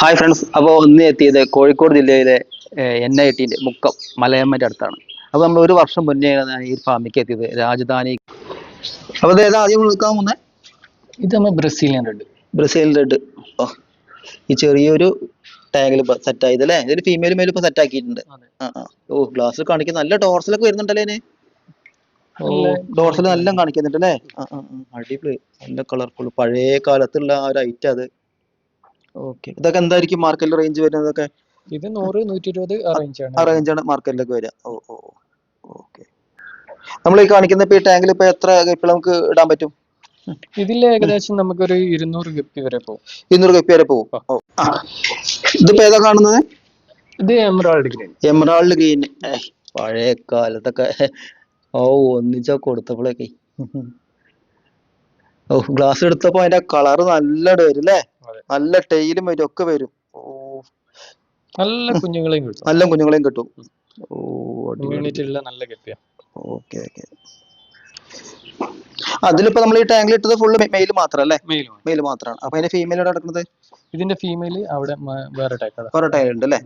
Hi friends, അപ്പോൾ ഒന്ന് എത്തിയത് കോഴിക്കോട് ജില്ലയിലെ NIT മുക്കം മലയമ്മൻ്റെ അടുത്താണ്. അപ്പോൾ നമ്മൾ ഒരു വർഷം മുന്നെയാണ് ഈ ഫാമിലേക്ക് എത്തിയത്, രാജധാനി. അപ്പോൾ ഇത് ഏതാ ആദ്യം വിളിക്കാൻ പോകുന്നത്? ഇത് നമ്മൾ ബ്രസീലിയൻ റെഡ്. Brazil red. ഓ, ഈ ചെറിയൊരു ടാങ്കിൽ സെറ്റ് ആയത് അല്ലേ? ഇതൊരു ഫീമെയിൽ മെയിൽ ഇപ്പോൾ സെറ്റ് ആക്കിയിട്ടുണ്ട്. ഓ, ഗ്ലാസ്സിൽ കാണിക്കുന്ന നല്ല ഡോർസലൊക്കെ വരുന്നുണ്ടല്ലേ ഇതിന്? ഓ, ഡോർസൽ നല്ല കാണിക്കുന്നുണ്ട് അല്ലേ? അടിപൊളി, നല്ല കളർഫുൾ, പഴയ കാലത്തുള്ള ആ ഒരു ഐറ്റം അത്. ഓക്കെ, ഇതൊക്കെ എന്തായിരിക്കും മാർക്കറ്റിൽ റേഞ്ച് വരുന്നതൊക്കെ? ഇത് 100-120 ആ റേഞ്ചാണ് മാർക്കറ്റിലേക്ക് വരിക. ഓ ഓ ഓക്കെ. നമ്മൾ ഈ കാണിക്കുന്ന ഇപ്പൊ ഈ ടാങ്കിൽ ഇപ്പൊ എത്ര ഗപ്പികൾ നമുക്ക് ഇടാൻ പറ്റും? ഇതിൽ ഏകദേശം നമുക്കൊരു 200 ഗപ്പി വരെ പോകും. 200 ഗപ്പി വരെ പോകും. ഇതിപ്പോ ഏതാ കാണുന്നത്? ഇത് എമറാൾഡ് ഗ്രീൻ. എമറാൾഡ് ഗ്രീൻ, പഴയ കാലത്തൊക്കെ ഓ ഒന്നിച്ചാ കൊടുത്തപ്പോഴൊക്കെ. ഓ, ഗ്ലാസ് എടുത്തപ്പോ അതിന്റെ കളർ നല്ല വരും അല്ലേ? നല്ല ടെയിലും വരും, ഒക്കെ വരും. ഓ, നല്ല കുഞ്ഞുങ്ങളെയും കിട്ടും. നല്ല കുഞ്ഞുങ്ങളെയും കിട്ടും. ഓ, നല്ല ഗപ്പിയാ. Okay okay. അതിലിപ്പോ നമ്മൾ ഈ ടാങ്കിൽ ഇട്ടത് ഫുള്ള് മെയിൽ മാത്രം അല്ലേ? മെയിൽ മാത്രമാണ്. അപ്പൊ അതിന്റെ ഫീമെയിൽ എവിടെ നടക്കുന്നത്? ഇതിന്റെ ഫീമെയിൽ അവിടെ വേറെ ടൈൽ ഉണ്ട് അല്ലേ?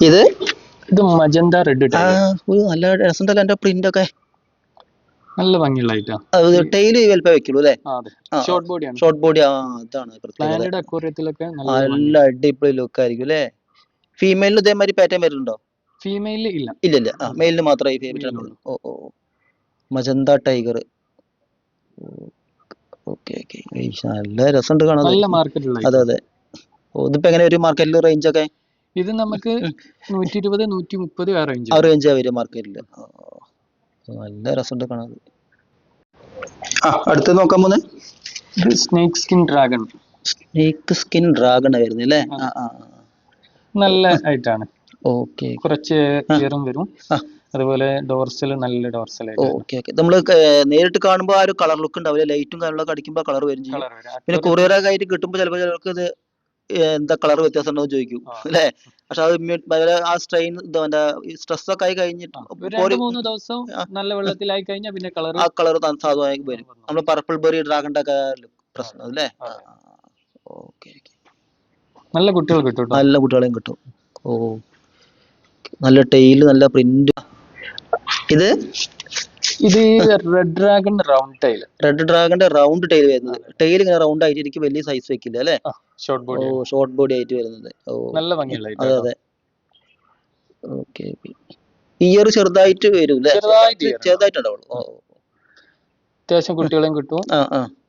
ഇത് മജന്ത റെഡ്. നല്ല രസമുണ്ടല്ലോ എന്റെ പ്രിന്റ് ഒക്കെ, നല്ല ഭംഗിയുള്ള ഐറ്റാ. ടെയില് വലുപ്പം വെക്കുള്ളൂ അല്ലേ? ഷോർട്ട് ബോഡിയാണ്. ഷോർട്ട് ബോഡി, അതാണ് നല്ല അടിപൊളി ലുക്ക് ആയിരിക്കും അല്ലേ? ഫീമെയിലിന് ഇതേമാതിരി പാറ്റേൺ വരുന്നുണ്ടോ? ഫീമെയിലിൽ ഇല്ല. ഇല്ല, മെയിലിന് മാത്രമേ ഫീമെയിൽ. ഓ ഓ, മജന്ത ടൈഗർ. ഓക്കെ ഓക്കെ, നല്ല രസമുണ്ട് കാണാൻ. നല്ല മാർക്കറ്റുള്ള. അതെ അതെ. ഓ, ഇതിപ്പോ എങ്ങനെ ഒരു മാർക്കറ്റിൽ റേഞ്ച് ഒക്കെ? ഇത് നമുക്ക് 120-130 ആ റേഞ്ചാ വരും മാർക്കറ്റിൽ. നല്ല രസമുണ്ട് കാണാൻ. അടുത്ത് നോക്കാൻ പോകുന്നത് snake skin dragon. Snake skin dragon വരുന്നല്ലേ? നല്ല ആയിട്ടാണ്. ഓക്കെ, കുറച്ച് ഉയരം വരും. അതുപോലെ ഡോർസൽ നല്ല ഡോർസൽ. Okay okay. നമ്മള് നേരിട്ട് കാണുമ്പോ ആ ഒരു കളർ ലുക്ക് ഉണ്ടാവില്ല, ലൈറ്റും കാര്യങ്ങളൊക്കെ അടിക്കുമ്പോ കളർ വരും ചെയ്യും. പിന്നെ കൊറിയറൊക്കെ ആയിട്ട് കിട്ടുമ്പോ ചിലപ്പോൾ ചിലർക്ക് ഇത് എന്താ കളർ വ്യത്യാസം ഉണ്ടോ ചോദിക്കും അല്ലേ? പക്ഷെ അത് ആ സ്ട്രെയിൻ സ്ട്രെസ് ഒക്കെ ആയി കഴിഞ്ഞിട്ട് 2-3 ദിവസം നല്ല വെള്ളത്തിലായി കഴിഞ്ഞാൽ പിന്നെ ആ കളർ സാധുവായി വരും. നമ്മള് പർപ്പിൾ ബെറി ഡ്രാഗണിന്റെ ഒക്കെ പ്രശ്നം അല്ലേ? ഓക്കെ. നല്ല കുട്ടികൾ കിട്ടും. നല്ല കുട്ടികളെയും കിട്ടും. ഓ, നല്ല ടെയിൽ, നല്ല പ്രിന്റ്. ഇത് red dragon round tile. Red ഡ്രാഗന്റെ റൗണ്ട് ടൈൽ വരുന്നത്. ടൈൽ ഇങ്ങനെ റൗണ്ട് ആയിട്ട് എനിക്ക് വലിയ സൈസ് വെക്കില്ല അല്ലേ? ഷോർട്ട് ബോഡി ആയിട്ട് വരുന്നത്. ഓ, നല്ല ഭംഗിയുള്ള. അതെ അതെ. ഓക്കെ, ഇയർ ചെറുതായിട്ട് വരും അല്ലേ? ചെറുതായിട്ടുണ്ടാവുള്ളൂ. അത്യാവശ്യം കുട്ടികളെയും കിട്ടും.